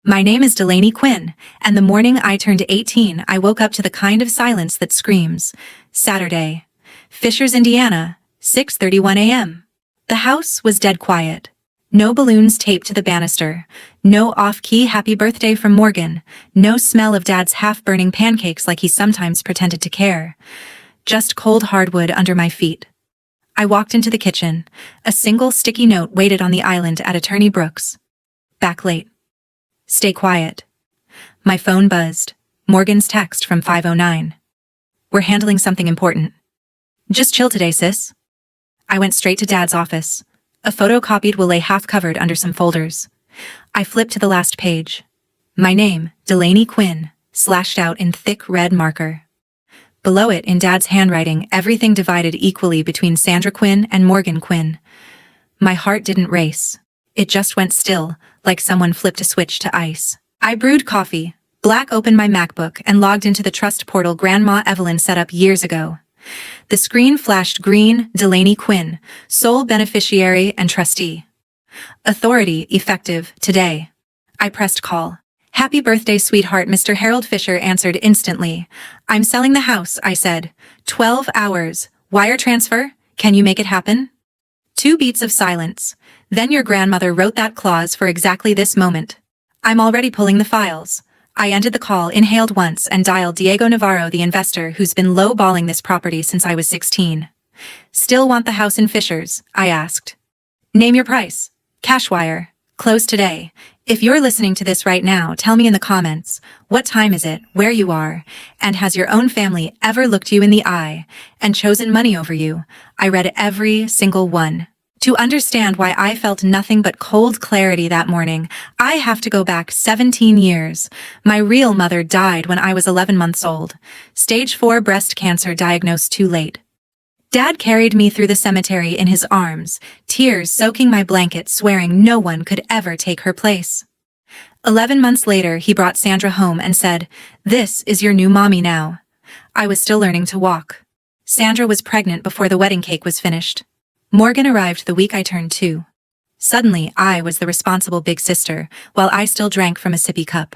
My name is Delaney Quinn, and the morning I turned 18, I woke up to the kind of silence that screams, Saturday. Fishers, Indiana, 6:31 a.m. The house was dead quiet. No balloons taped to the banister, no off-key happy birthday from Morgan, no smell of Dad's half-burning pancakes like he sometimes pretended to care. Just cold hardwood under my feet. I walked into the kitchen. A single sticky note waited on the island at Attorney Brooks. Back late. Stay quiet. My phone buzzed. Morgan's text from 5:09. We're handling something important. Just chill today, sis. I went straight to Dad's office. A photocopied will lay half-covered under some folders. I flipped to the last page. My name, Delaney Quinn, slashed out in thick red marker. Below it, in Dad's handwriting, everything divided equally between Sandra Quinn and Morgan Quinn. My heart didn't race. It just went still, like someone flipped a switch to ice. I brewed coffee, opened my MacBook, and logged into the trust portal Grandma Evelyn set up years ago. The screen flashed green, Delaney Quinn, sole beneficiary and trustee. Authority effective today. I pressed call. Happy birthday, sweetheart, Mr. Harold Fisher answered instantly. I'm selling the house, I said. 12 hours. Wire transfer? Can you make it happen? 2 beats of silence. Then your grandmother wrote that clause for exactly this moment. I'm already pulling the files. I ended the call, inhaled once, and dialed Diego Navarro, the investor who's been low-balling this property since I was 16. Still want the house in Fishers? I asked. Name your price. Cash wire. Close today. If you're listening to this right now, tell me in the comments, what time is it, where you are, and has your own family ever looked you in the eye and chosen money over you? I read every single one. To understand why I felt nothing but cold clarity that morning, I have to go back 17 years. My real mother died when I was 11 months old. Stage 4 breast cancer diagnosed too late. Dad carried me through the cemetery in his arms, tears soaking my blanket, swearing no one could ever take her place. 11 months later, he brought Sandra home and said, "This is your new mommy now." I was still learning to walk. Sandra was pregnant before the wedding cake was finished. Morgan arrived the week I turned 2. Suddenly, I was the responsible big sister, while I still drank from a sippy cup.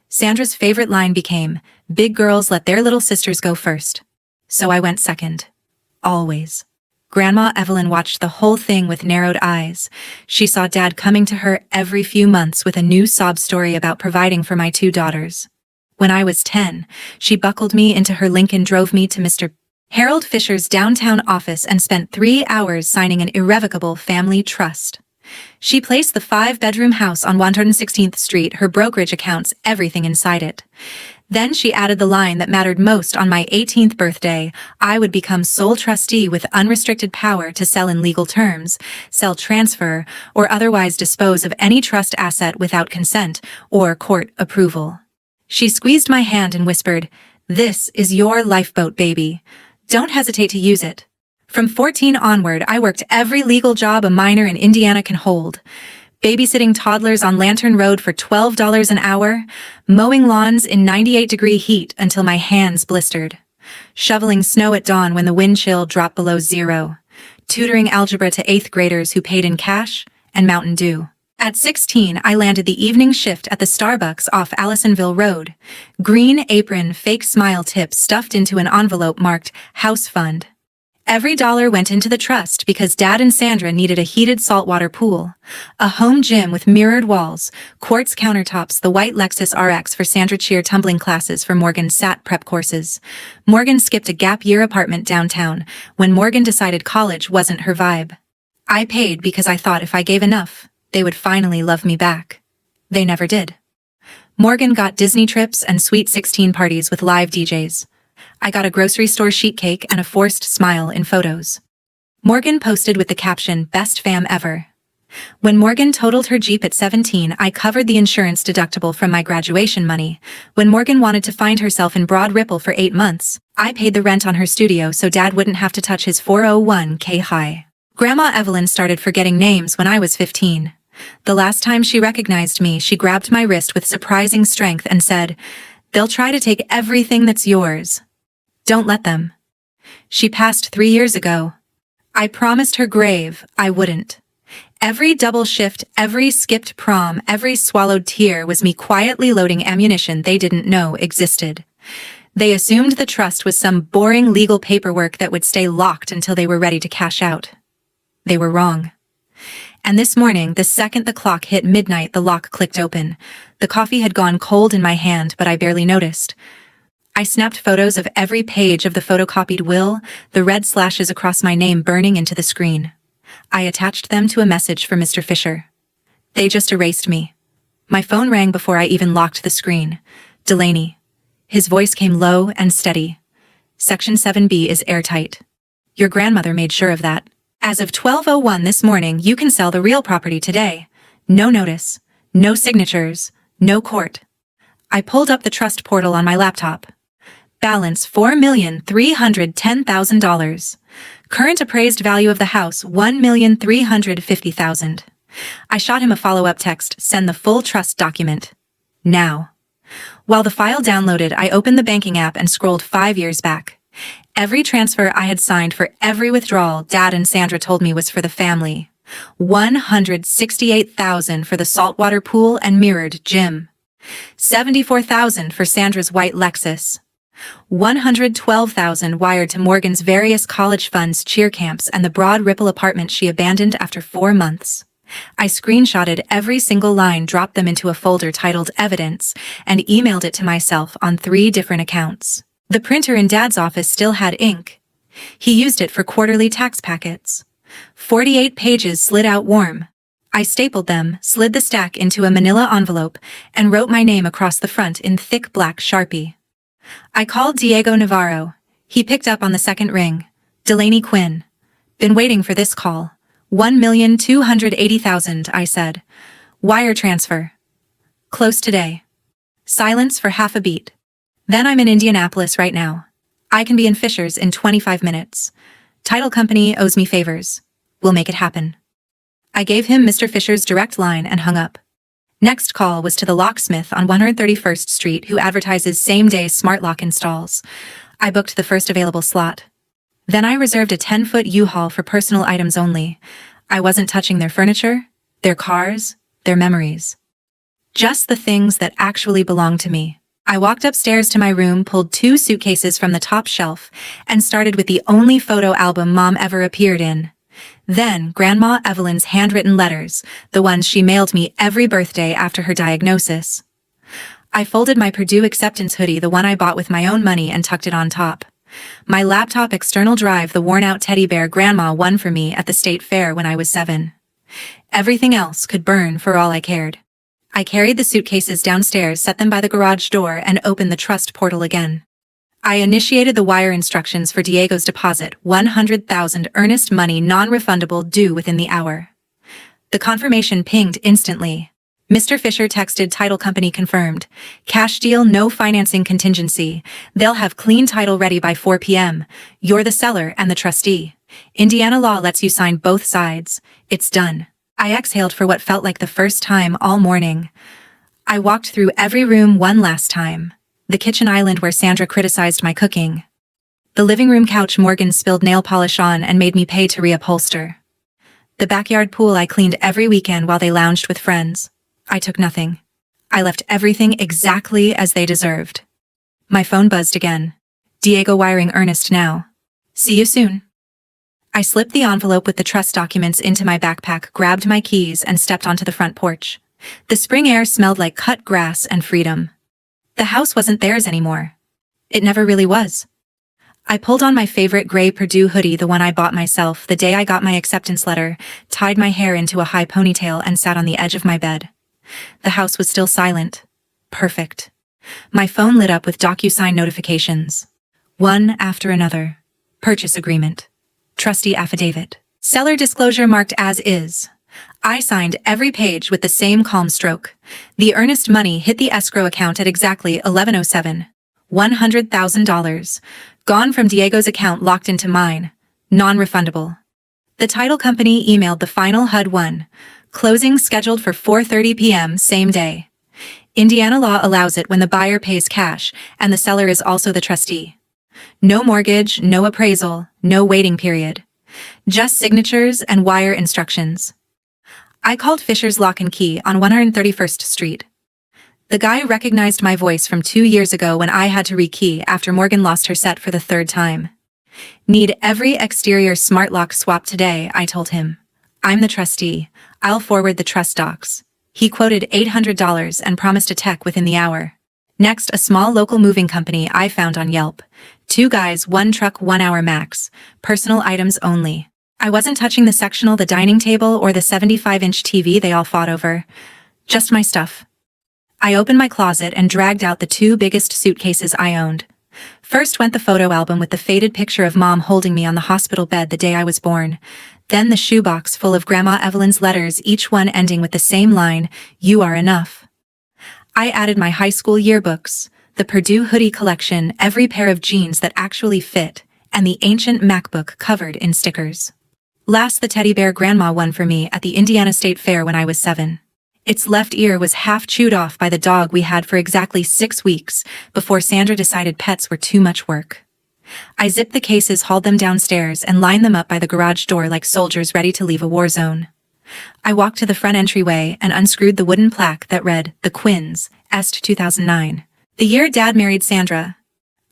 Sandra's favorite line became, "Big girls let their little sisters go first." So I went second. Always. Grandma Evelyn watched the whole thing with narrowed eyes. She saw Dad coming to her every few months with a new sob story about providing for my 2 daughters. When I was 10, she buckled me into her Lincoln, drove me to Mr. Harold Fisher's downtown office, and spent 3 hours signing an irrevocable family trust. She placed the 5-bedroom house on 116th Street, her brokerage accounts, everything inside it. Then she added the line that mattered most: on my 18th birthday, I would become sole trustee with unrestricted power to sell in legal terms, sell, transfer, or otherwise dispose of any trust asset without consent or court approval. She squeezed my hand and whispered, "This is your lifeboat, baby. Don't hesitate to use it." From 14 onward, I worked every legal job a minor in Indiana can hold. Babysitting toddlers on Lantern Road for $12 an hour, mowing lawns in 98-degree heat until my hands blistered, shoveling snow at dawn when the wind chill dropped below 0, tutoring algebra to 8th graders who paid in cash and Mountain Dew. At 16, I landed the evening shift at the Starbucks off Allisonville Road. Green apron, fake smile tip stuffed into an envelope marked House Fund. Every dollar went into the trust because Dad and Sandra needed a heated saltwater pool, a home gym with mirrored walls, quartz countertops, the white Lexus RX for Sandra cheer tumbling classes for Morgan's SAT prep courses. Morgan skipped a gap year apartment downtown when Morgan decided college wasn't her vibe. I paid because I thought if I gave enough, they would finally love me back. They never did. Morgan got Disney trips and sweet 16 parties with live DJs. I got a grocery store sheet cake and a forced smile in photos. Morgan posted with the caption, "Best fam ever." When Morgan totaled her Jeep at 17, I covered the insurance deductible from my graduation money. When Morgan wanted to find herself in Broad Ripple for 8 months, I paid the rent on her studio so Dad wouldn't have to touch his 401k high. Grandma Evelyn started forgetting names when I was 15. The last time she recognized me, she grabbed my wrist with surprising strength and said, "They'll try to take everything that's yours. Don't let them." She passed 3 years ago. I promised her grave I wouldn't. Every double shift, every skipped prom, every swallowed tear was me quietly loading ammunition they didn't know existed. They assumed the trust was some boring legal paperwork that would stay locked until they were ready to cash out. They were wrong. And this morning, the second the clock hit midnight, the lock clicked open. The coffee had gone cold in my hand, but I barely noticed. I snapped photos of every page of the photocopied will, the red slashes across my name burning into the screen. I attached them to a message for Mr. Fisher. They just erased me. My phone rang before I even locked the screen. Delaney. His voice came low and steady. Section 7B is airtight. Your grandmother made sure of that. As of 12:01 this morning, you can sell the real property today. No notice, no signatures, no court. I pulled up the trust portal on my laptop. Balance $4,310,000. Current appraised value of the house $1,350,000. I shot him a follow-up text, send the full trust document. Now. While the file downloaded, I opened the banking app and scrolled 5 years back. Every transfer I had signed for every withdrawal Dad and Sandra told me was for the family. $168,000 for the saltwater pool and mirrored gym. $74,000 for Sandra's white Lexus. $112,000 wired to Morgan's various college funds, cheer camps, and the Broad Ripple apartment she abandoned after 4 months. I screenshotted every single line, dropped them into a folder titled Evidence, and emailed it to myself on 3 different accounts. The printer in Dad's office still had ink. He used it for quarterly tax packets. 48 pages slid out warm. I stapled them, slid the stack into a manila envelope, and wrote my name across the front in thick black Sharpie. I called Diego Navarro. He picked up on the second ring. Delaney Quinn. Been waiting for this call. $1,280,000, I said. Wire transfer. Close today. Silence for half a beat. Then I'm in Indianapolis right now. I can be in Fisher's in 25 minutes. Title company owes me favors. We'll make it happen. I gave him Mr. Fisher's direct line and hung up. Next call was to the locksmith on 131st Street who advertises same-day smart lock installs. I booked the first available slot. Then I reserved a 10-foot U-Haul for personal items only. I wasn't touching their furniture, their cars, their memories. Just the things that actually belonged to me. I walked upstairs to my room, pulled 2 suitcases from the top shelf, and started with the only photo album Mom ever appeared in. Then Grandma Evelyn's handwritten letters, the ones she mailed me every birthday after her diagnosis. I folded my Purdue acceptance hoodie, the one I bought with my own money, and tucked it on top. My laptop external drive, the worn-out teddy bear Grandma won for me at the state fair when I was 7. Everything else could burn for all I cared. I carried the suitcases downstairs, set them by the garage door, and opened the trust portal again. I initiated the wire instructions for Diego's deposit, $100,000 earnest money, non-refundable, due within the hour. The confirmation pinged instantly. Mr. Fisher texted, title company confirmed. Cash deal, no financing contingency. They'll have clean title ready by 4 p.m. You're the seller and the trustee. Indiana law lets you sign both sides. It's done. I exhaled for what felt like the first time all morning. I walked through every room one last time. The kitchen island where Sandra criticized my cooking. The living room couch Morgan spilled nail polish on and made me pay to reupholster. The backyard pool I cleaned every weekend while they lounged with friends. I took nothing. I left everything exactly as they deserved. My phone buzzed again. Diego wiring Ernest now. See you soon. I slipped the envelope with the trust documents into my backpack, grabbed my keys, and stepped onto the front porch. The spring air smelled like cut grass and freedom. The house wasn't theirs anymore. It never really was. I pulled on my favorite gray Purdue hoodie, the one I bought myself the day I got my acceptance letter, tied my hair into a high ponytail, and sat on the edge of my bed. The house was still silent. Perfect. My phone lit up with DocuSign notifications. One after another. Purchase agreement. Trustee affidavit. Seller disclosure marked as is. I signed every page with the same calm stroke. The earnest money hit the escrow account at exactly 11:07. $100,000. Gone from Diego's account, locked into mine. Non-refundable. The title company emailed the final HUD-1. Closing scheduled for 4:30 p.m. same day. Indiana law allows it when the buyer pays cash and the seller is also the trustee. No mortgage, no appraisal, no waiting period. Just signatures and wire instructions. I called Fisher's Lock and Key on 131st Street. The guy recognized my voice from 2 years ago when I had to rekey after Morgan lost her set for the third time. Need every exterior smart lock swap today, I told him. I'm the trustee. I'll forward the trust docs. He quoted $800 and promised a tech within the hour. Next, a small local moving company I found on Yelp. 2 guys, 1 truck, 1 hour max. Personal items only. I wasn't touching the sectional, the dining table, or the 75-inch TV they all fought over. Just my stuff. I opened my closet and dragged out the 2 biggest suitcases I owned. First went the photo album with the faded picture of Mom holding me on the hospital bed the day I was born. Then the shoebox full of Grandma Evelyn's letters, each one ending with the same line, "You are enough." I added my high school yearbooks, the Purdue hoodie collection, every pair of jeans that actually fit, and the ancient MacBook covered in stickers. Last, the teddy bear Grandma won for me at the Indiana State Fair when I was 7. Its left ear was half chewed off by the dog we had for exactly 6 weeks before Sandra decided pets were too much work. I zipped the cases, hauled them downstairs, and lined them up by the garage door like soldiers ready to leave a war zone. I walked to the front entryway and unscrewed the wooden plaque that read, "The Quinns, Est 2009. The year Dad married Sandra."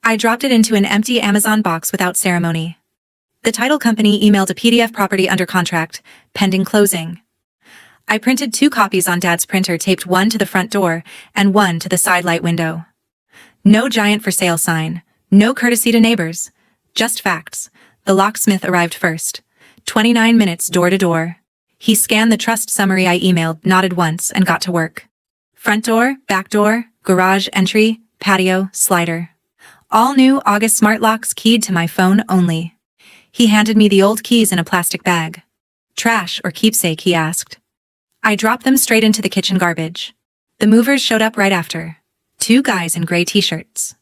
I dropped it into an empty Amazon box without ceremony. The title company emailed a PDF property under contract, pending closing. I printed 2 copies on Dad's printer, taped one to the front door and one to the side light window. No giant for sale sign, no courtesy to neighbors, just facts. The locksmith arrived first. 29 minutes door to door. He scanned the trust summary I emailed, nodded once, and got to work. Front door, back door, garage entry, patio, slider. All new August smart locks keyed to my phone only. He handed me the old keys in a plastic bag. Trash or keepsake, he asked. I dropped them straight into the kitchen garbage. The movers showed up right after. 2 guys in gray t-shirts.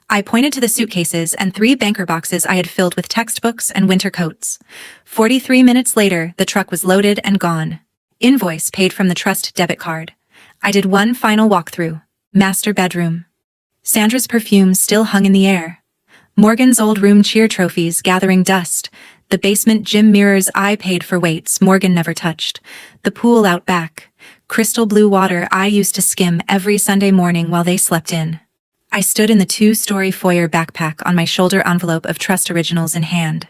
I pointed to the suitcases and 3 banker boxes I had filled with textbooks and winter coats. 43 minutes later, the truck was loaded and gone. Invoice paid from the trust debit card. I did one final walkthrough. Master bedroom. Sandra's perfume still hung in the air. Morgan's old room cheer trophies gathering dust. The basement gym mirrors I paid for weights Morgan never touched. The pool out back. Crystal blue water I used to skim every Sunday morning while they slept in. I stood in the 2-story foyer, backpack on my shoulder, envelope of trust originals in hand.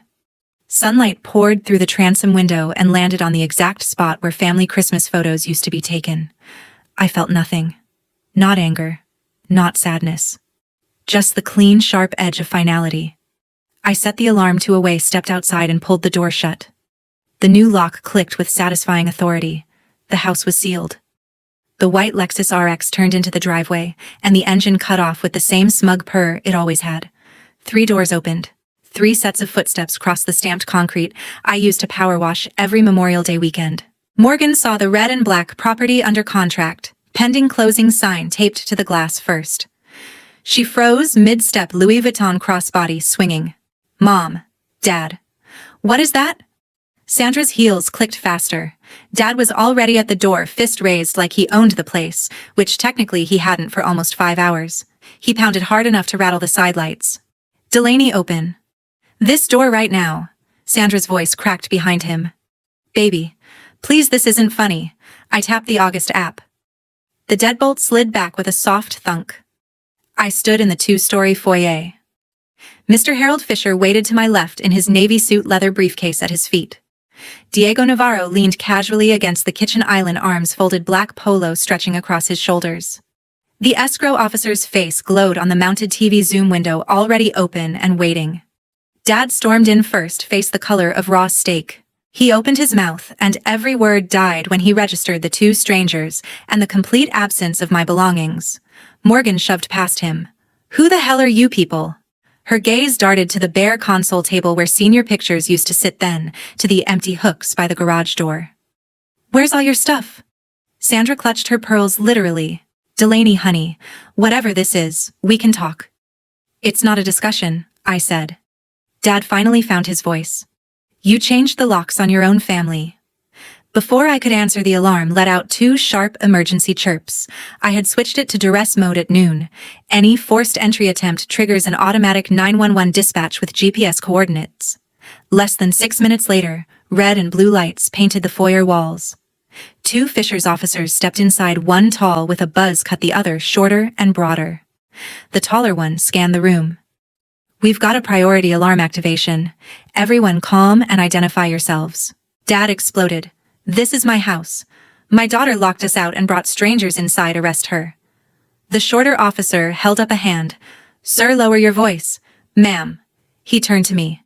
Sunlight poured through the transom window and landed on the exact spot where family Christmas photos used to be taken. I felt nothing. Not anger. Not sadness. Just the clean, sharp edge of finality. I set the alarm to away, stepped outside, and pulled the door shut. The new lock clicked with satisfying authority. The house was sealed. The white Lexus RX turned into the driveway, and the engine cut off with the same smug purr it always had. 3 doors opened. 3 sets of footsteps crossed the stamped concrete I used to power wash every Memorial Day weekend. Morgan saw the red and black property under contract, pending closing sign taped to the glass first. She froze mid-step, Louis Vuitton crossbody swinging. Mom. Dad. What is that? Sandra's heels clicked faster. Dad was already at the door, fist raised like he owned the place, which technically he hadn't for almost 5 hours. He pounded hard enough to rattle the sidelights. Delaney, open. This door right now. Sandra's voice cracked behind him. Baby, please, this isn't funny. I tapped the August app. The deadbolt slid back with a soft thunk. I stood in the 2-story foyer. Mr. Harold Fisher waited to my left in his navy suit, leather briefcase at his feet. Diego Navarro leaned casually against the kitchen island, arms folded, black polo stretching across his shoulders. The escrow officer's face glowed on the mounted TV zoom window, already open and waiting. Dad stormed in first, face the color of raw steak. He opened his mouth, and every word died when he registered the 2 strangers and the complete absence of my belongings. Morgan shoved past him. Who the hell are you people? Her gaze darted to the bare console table where senior pictures used to sit, then to the empty hooks by the garage door. Where's all your stuff? Sandra clutched her pearls literally. Delaney, honey, whatever this is, we can talk. It's not a discussion, I said. Dad finally found his voice. You changed the locks on your own family. Before I could answer, the alarm let out 2 sharp emergency chirps. I had switched it to duress mode at noon. Any forced entry attempt triggers an automatic 911 dispatch with GPS coordinates. Less than 6 minutes later, red and blue lights painted the foyer walls. Two Fisher's officers stepped inside, one tall with a buzz cut, the other shorter and broader. The taller one scanned the room. "We've got a priority alarm activation. Everyone calm and identify yourselves." Dad exploded. "This is my house. My daughter locked us out and brought strangers inside. Arrest her." The shorter officer held up a hand. "Sir, lower your voice." "Ma'am." He turned to me.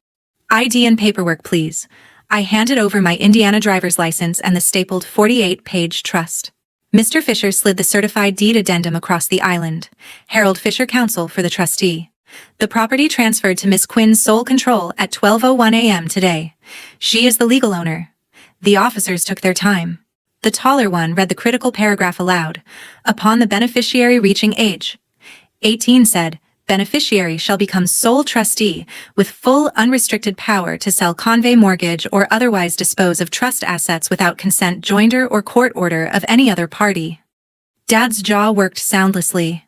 "ID and paperwork, please." I handed over my Indiana driver's license and the stapled 48-page trust. Mr. Fisher slid the certified deed addendum across the island. Harold Fisher, counsel for the trustee. "The property transferred to Miss Quinn's sole control at 12:01 a.m. today. She is the legal owner." The officers took their time. The taller one read the critical paragraph aloud. "Upon the beneficiary reaching age 18 said, beneficiary shall become sole trustee with full unrestricted power to sell, convey, mortgage, or otherwise dispose of trust assets without consent, joinder, or court order of any other party." Dad's jaw worked soundlessly.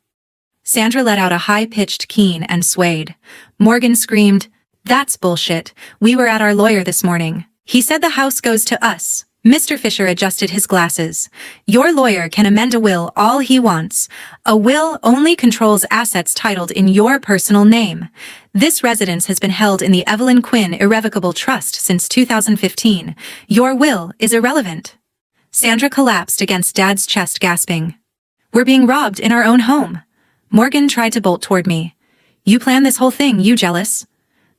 Sandra let out a high-pitched keen and swayed. Morgan screamed, "That's bullshit. We were at our lawyer this morning. He said the house goes to us." Mr. Fisher adjusted his glasses. "Your lawyer can amend a will all he wants. A will only controls assets titled in your personal name. This residence has been held in the Evelyn Quinn Irrevocable Trust since 2015. Your will is irrelevant." Sandra collapsed against Dad's chest, gasping. "We're being robbed in our own home." Morgan tried to bolt toward me. "You planned this whole thing, you jealous."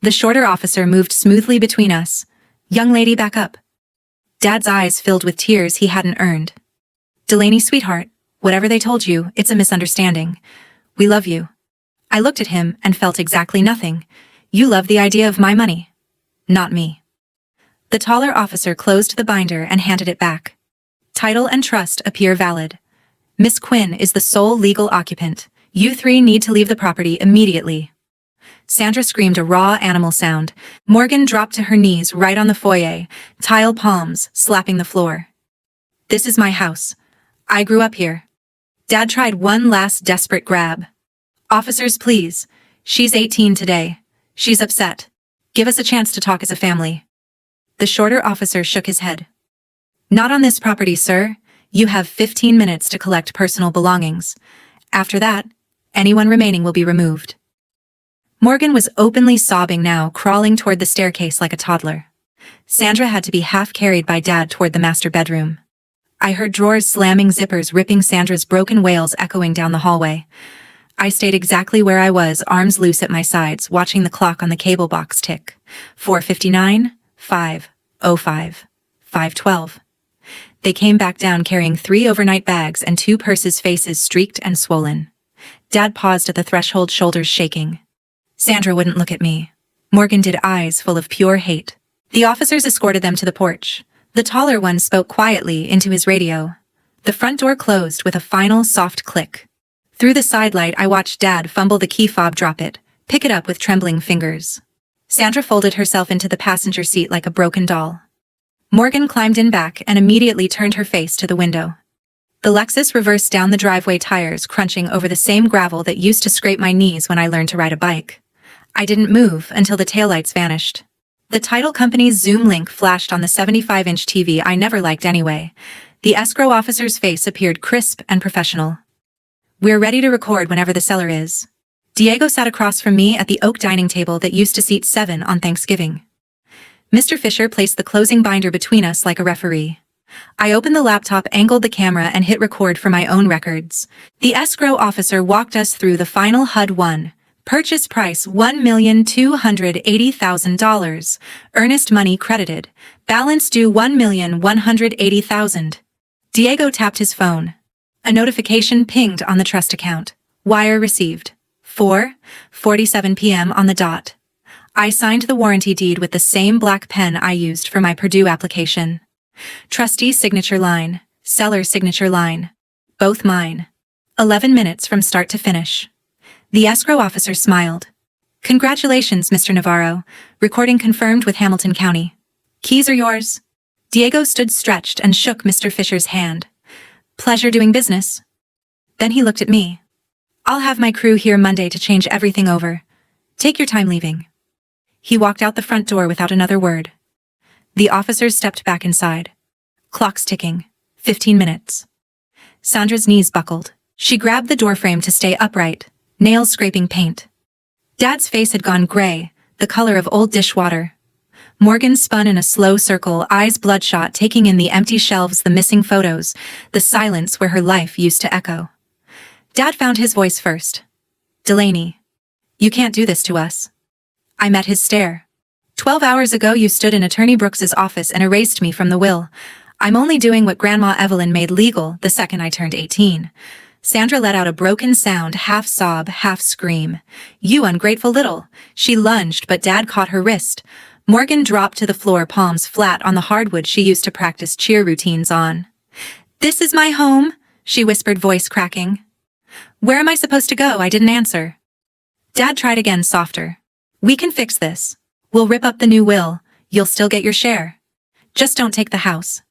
The shorter officer moved smoothly between us. "Young lady, back up." Dad's eyes filled with tears he hadn't earned. "Delaney, sweetheart, whatever they told you, it's a misunderstanding. We love you." I looked at him and felt exactly nothing. "You love the idea of my money. Not me." The taller officer closed the binder and handed it back. "Title and trust appear valid. Miss Quinn is the sole legal occupant. You three need to leave the property immediately." Sandra screamed a raw animal sound. Morgan dropped to her knees right on the foyer, tile palms slapping the floor. "This is my house. I grew up here." Dad tried one last desperate grab. "Officers, please. She's 18 today. She's upset. Give us a chance to talk as a family." The shorter officer shook his head. "Not on this property, sir. You have 15 minutes to collect personal belongings. After that, anyone remaining will be removed." Morgan was openly sobbing now, crawling toward the staircase like a toddler. Sandra had to be half carried by Dad toward the master bedroom. I heard drawers slamming, zippers ripping, Sandra's broken wails echoing down the hallway. I stayed exactly where I was, arms loose at my sides, watching the clock on the cable box tick. 4:59, 5:05, 5:12. They came back down carrying 3 overnight bags and 2 purses, faces streaked and swollen. Dad paused at the threshold, shoulders shaking. Sandra wouldn't look at me. Morgan did, eyes full of pure hate. The officers escorted them to the porch. The taller one spoke quietly into his radio. The front door closed with a final soft click. Through the sidelight, I watched Dad fumble the key fob, drop it, pick it up with trembling fingers. Sandra folded herself into the passenger seat like a broken doll. Morgan climbed in back and immediately turned her face to the window. The Lexus reversed down the driveway, tires crunching over the same gravel that used to scrape my knees when I learned to ride a bike. I didn't move until the taillights vanished. The title company's Zoom link flashed on the 75-inch TV I never liked anyway. The escrow officer's face appeared crisp and professional. "We're ready to record whenever the seller is." Diego sat across from me at the oak dining table that used to seat 7 on Thanksgiving. Mr. Fisher placed the closing binder between us like a referee. I opened the laptop, angled the camera, and hit record for my own records. The escrow officer walked us through the final HUD 1. Purchase price $1,280,000. Earnest money credited. Balance due $1,180,000. Diego tapped his phone. A notification pinged on the trust account. Wire received. 4:47 p.m. on the dot. I signed the warranty deed with the same black pen I used for my Purdue application. Trustee signature line. Seller signature line. Both mine. 11 minutes from start to finish. The escrow officer smiled. "Congratulations, Mr. Navarro. Recording confirmed with Hamilton County. Keys are yours." Diego stood stretched and shook Mr. Fisher's hand. "Pleasure doing business." Then he looked at me. "I'll have my crew here Monday to change everything over. Take your time leaving." He walked out the front door without another word. The officers stepped back inside. Clocks ticking. 15 minutes. Sandra's knees buckled. She grabbed the doorframe to stay upright, nails scraping paint. Dad's face had gone gray, the color of old dishwater. Morgan spun in a slow circle, eyes bloodshot, taking in the empty shelves, the missing photos, the silence where her life used to echo. Dad found his voice first. "Delaney, you can't do this to us." I met his stare. 12 hours ago you stood in Attorney Brooks's office and erased me from the will. I'm only doing what Grandma Evelyn made legal the second I turned 18. Sandra let out a broken sound, half sob, half scream. "You ungrateful little." She lunged, but Dad caught her wrist. Morgan dropped to the floor, palms flat on the hardwood she used to practice cheer routines on. "This is my home," she whispered, voice cracking. "Where am I supposed to go?" I didn't answer. Dad tried again, softer. "We can fix this. We'll rip up the new will. You'll still get your share. Just don't take the house."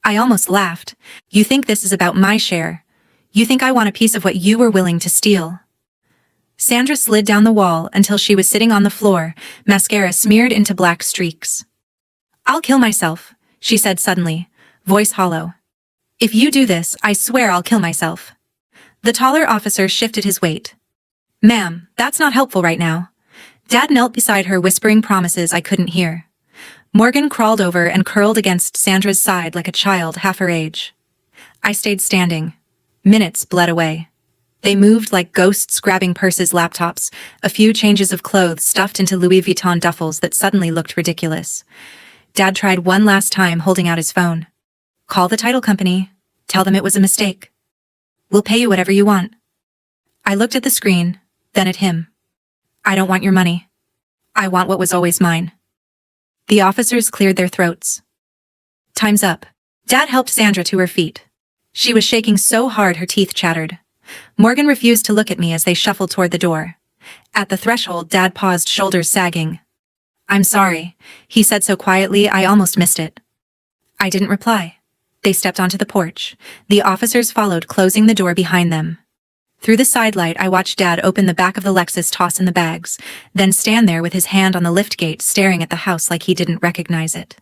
I almost laughed. "You think this is about my share? You think I want a piece of what you were willing to steal?" Sandra slid down the wall until she was sitting on the floor, mascara smeared into black streaks. "I'll kill myself," she said suddenly, voice hollow. "If you do this, I swear I'll kill myself." The taller officer shifted his weight. "Ma'am, that's not helpful right now." Dad knelt beside her, whispering promises I couldn't hear. Morgan crawled over and curled against Sandra's side like a child half her age. I stayed standing. Minutes bled away. They moved like ghosts, grabbing purses, laptops, a few changes of clothes stuffed into Louis Vuitton duffels that suddenly looked ridiculous. Dad tried one last time, holding out his phone. "Call the title company. Tell them it was a mistake. We'll pay you whatever you want." I looked at the screen, then at him. "I don't want your money. I want what was always mine." The officers cleared their throats. "Time's up." Dad helped Sandra to her feet. She was shaking so hard her teeth chattered. Morgan refused to look at me as they shuffled toward the door. At the threshold, Dad paused, shoulders sagging. "I'm sorry," he said so quietly I almost missed it. I didn't reply. They stepped onto the porch. The officers followed, closing the door behind them. Through the sidelight, I watched Dad open the back of the Lexus, toss in the bags, then stand there with his hand on the liftgate, staring at the house like he didn't recognize it.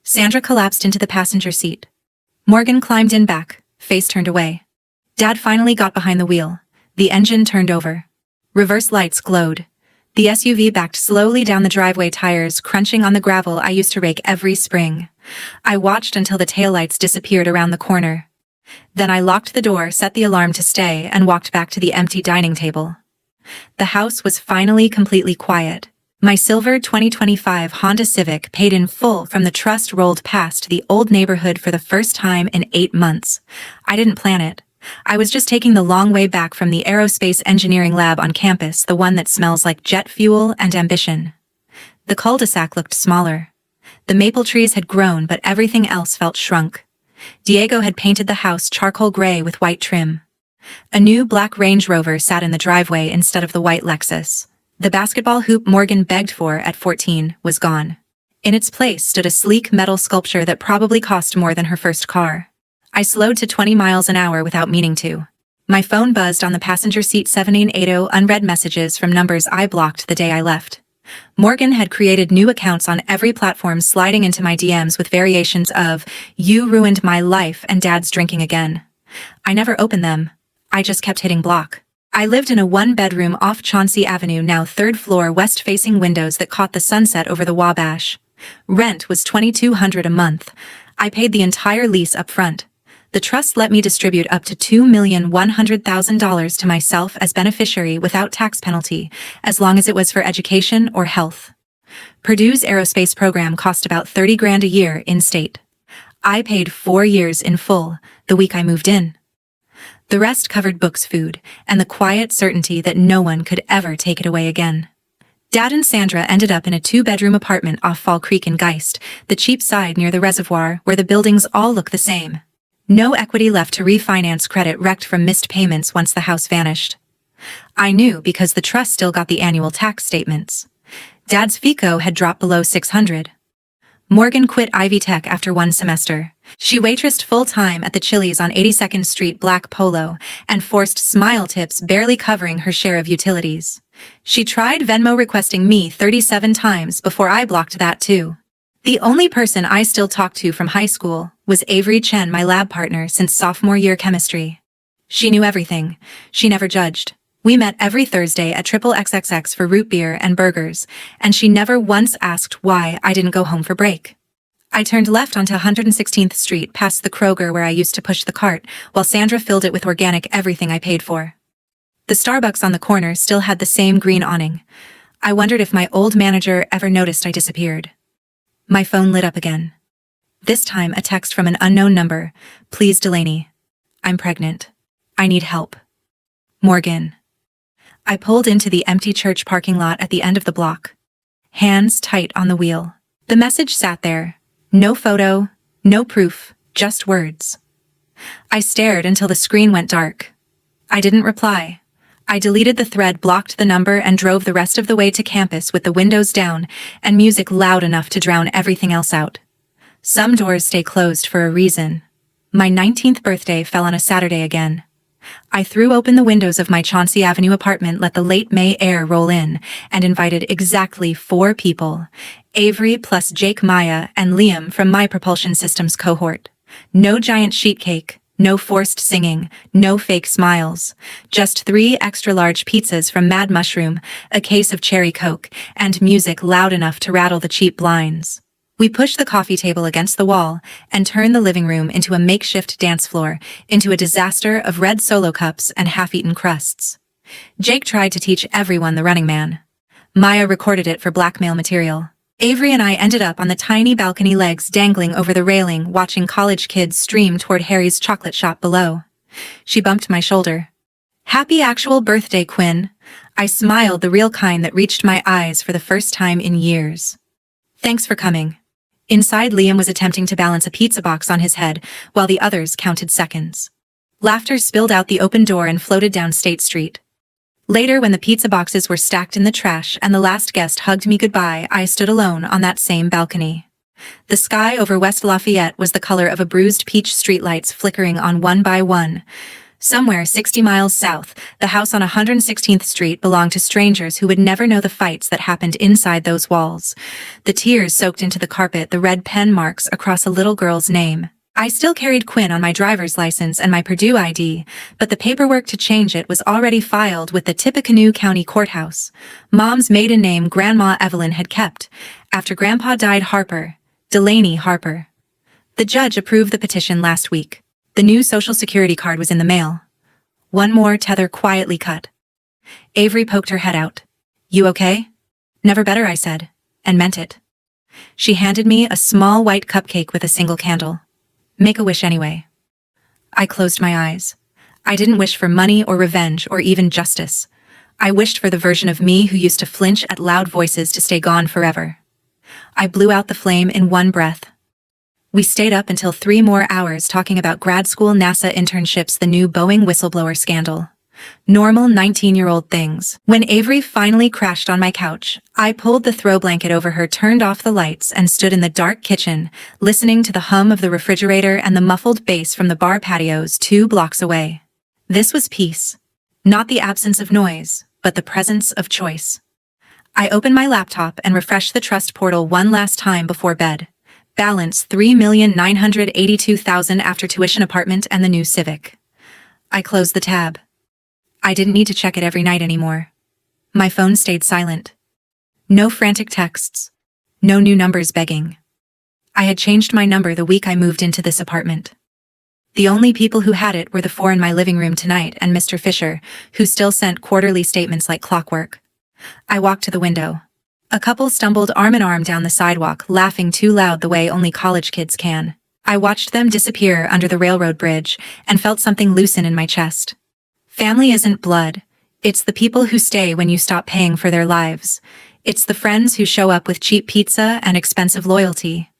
Sandra collapsed into the passenger seat. Morgan climbed in back, face turned away. Dad finally got behind the wheel. The engine turned over. Reverse lights glowed. The SUV backed slowly down the driveway, tires crunching on the gravel I used to rake every spring. I watched until the taillights disappeared around the corner. Then I locked the door, set the alarm to stay, and walked back to the empty dining table. The house was finally completely quiet. My silver 2025 Honda Civic, paid in full from the trust, rolled past the old neighborhood for the first time in 8 months. I didn't plan it. I was just taking the long way back from the aerospace engineering lab on campus, the one that smells like jet fuel and ambition. The cul-de-sac looked smaller. The maple trees had grown, but everything else felt shrunk. Diego had painted the house charcoal gray with white trim. A new black Range Rover sat in the driveway instead of the white Lexus. The basketball hoop Morgan begged for at 14 was gone. In its place stood a sleek metal sculpture that probably cost more than her first car. I slowed to 20 miles an hour without meaning to. My phone buzzed on the passenger seat, 7880 unread messages from numbers I blocked the day I left. Morgan had created new accounts on every platform, sliding into my DMs with variations of, "You ruined my life," and "Dad's drinking again." I never opened them. I just kept hitting block. I lived in a one-bedroom off Chauncey Avenue, now 3rd floor, west-facing windows that caught the sunset over the Wabash. Rent was $2,200 a month. I paid the entire lease up front. The trust let me distribute up to $2,100,000 to myself as beneficiary without tax penalty, as long as it was for education or health. Purdue's aerospace program cost about $30,000 a year in-state. I paid 4 years in full, the week I moved in. The rest covered books, food, and the quiet certainty that no one could ever take it away again. Dad and Sandra ended up in a 2-bedroom apartment off Fall Creek in Geist, the cheap side near the reservoir, where the buildings all look the same. No equity left to refinance, credit wrecked from missed payments once the house vanished. I knew because the trust still got the annual tax statements. Dad's FICO had dropped below 600. Morgan quit Ivy Tech after 1 semester. She waitressed full-time at the Chili's on 82nd Street, black polo, and forced smile tips barely covering her share of utilities. She tried Venmo requesting me 37 times before I blocked that too. The only person I still talked to from high school was Avery Chen, my lab partner since sophomore year chemistry. She knew everything. She never judged. We met every Thursday at Triple XXX for root beer and burgers, and she never once asked why I didn't go home for break. I turned left onto 116th Street past the Kroger where I used to push the cart, while Sandra filled it with organic everything I paid for. The Starbucks on the corner still had the same green awning. I wondered if my old manager ever noticed I disappeared. My phone lit up again. This time a text from an unknown number. "Please, Delaney. I'm pregnant. I need help. Morgan." I pulled into the empty church parking lot at the end of the block. Hands tight on the wheel. The message sat there. No photo, no proof, just words. I stared until the screen went dark. I didn't reply. I deleted the thread, blocked the number, and drove the rest of the way to campus with the windows down and music loud enough to drown everything else out. Some doors stay closed for a reason. My 19th birthday fell on a Saturday again. I threw open the windows of my Chauncey Avenue apartment, let the late May air roll in, and invited exactly 4 people. Avery plus Jake, Maya, and Liam from my propulsion systems cohort. No giant sheet cake, no forced singing, no fake smiles. Just 3 extra-large pizzas from Mad Mushroom, a case of cherry Coke, and music loud enough to rattle the cheap blinds. We pushed the coffee table against the wall and turned the living room into a makeshift dance floor, into a disaster of red Solo cups and half-eaten crusts. Jake tried to teach everyone the Running Man. Maya recorded it for blackmail material. Avery and I ended up on the tiny balcony, legs dangling over the railing, watching college kids stream toward Harry's chocolate shop below. She bumped my shoulder. "Happy actual birthday, Quinn." I smiled, the real kind that reached my eyes for the first time in years. "Thanks for coming." Inside, Liam was attempting to balance a pizza box on his head while the others counted seconds. Laughter spilled out the open door and floated down State Street. Later, when the pizza boxes were stacked in the trash and the last guest hugged me goodbye, I stood alone on that same balcony. The sky over West Lafayette was the color of a bruised peach, streetlights flickering on one by one. Somewhere 60 miles south, the house on 116th Street belonged to strangers who would never know the fights that happened inside those walls. The tears soaked into the carpet, the red pen marks across a little girl's name. I still carried Quinn on my driver's license and my Purdue ID, but the paperwork to change it was already filed with the Tippecanoe County Courthouse. Mom's maiden name Grandma Evelyn had kept. After Grandpa died, Harper. Delaney Harper. The judge approved the petition last week. The new Social Security card was in the mail. One more tether quietly cut. Avery poked her head out. "You okay?" "Never better," I said, and meant it. She handed me a small white cupcake with a single candle. "Make a wish anyway." I closed my eyes. I didn't wish for money or revenge or even justice. I wished for the version of me who used to flinch at loud voices to stay gone forever. I blew out the flame in one breath. We stayed up until 3 more hours talking about grad school, NASA internships, the new Boeing whistleblower scandal. Normal 19-year-old things. When Avery finally crashed on my couch, I pulled the throw blanket over her, turned off the lights, and stood in the dark kitchen, listening to the hum of the refrigerator and the muffled bass from the bar patios 2 blocks away. This was peace. Not the absence of noise, but the presence of choice. I opened my laptop and refreshed the trust portal one last time before bed. Balance $3,982,000 after tuition, apartment, and the new Civic. I closed the tab. I didn't need to check it every night anymore. My phone stayed silent. No frantic texts. No new numbers begging. I had changed my number the week I moved into this apartment. The only people who had it were the 4 in my living room tonight and Mr. Fisher, who still sent quarterly statements like clockwork. I walked to the window. A couple stumbled arm in arm down the sidewalk, laughing too loud the way only college kids can. I watched them disappear under the railroad bridge and felt something loosen in my chest. Family isn't blood. It's the people who stay when you stop paying for their lives. It's the friends who show up with cheap pizza and expensive loyalty.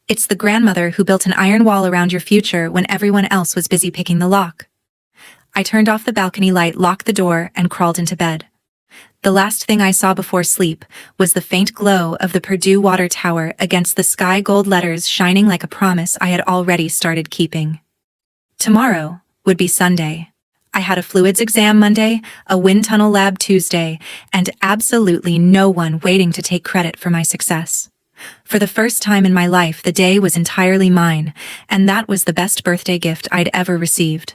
It's the grandmother who built an iron wall around your future when everyone else was busy picking the lock. I turned off the balcony light, locked the door, and crawled into bed. The last thing I saw before sleep was the faint glow of the Purdue water tower against the sky, gold letters shining like a promise I had already started keeping. Tomorrow would be Sunday. I had a fluids exam Monday, a wind tunnel lab Tuesday, and absolutely no one waiting to take credit for my success. For the first time in my life, the day was entirely mine, and that was the best birthday gift I'd ever received.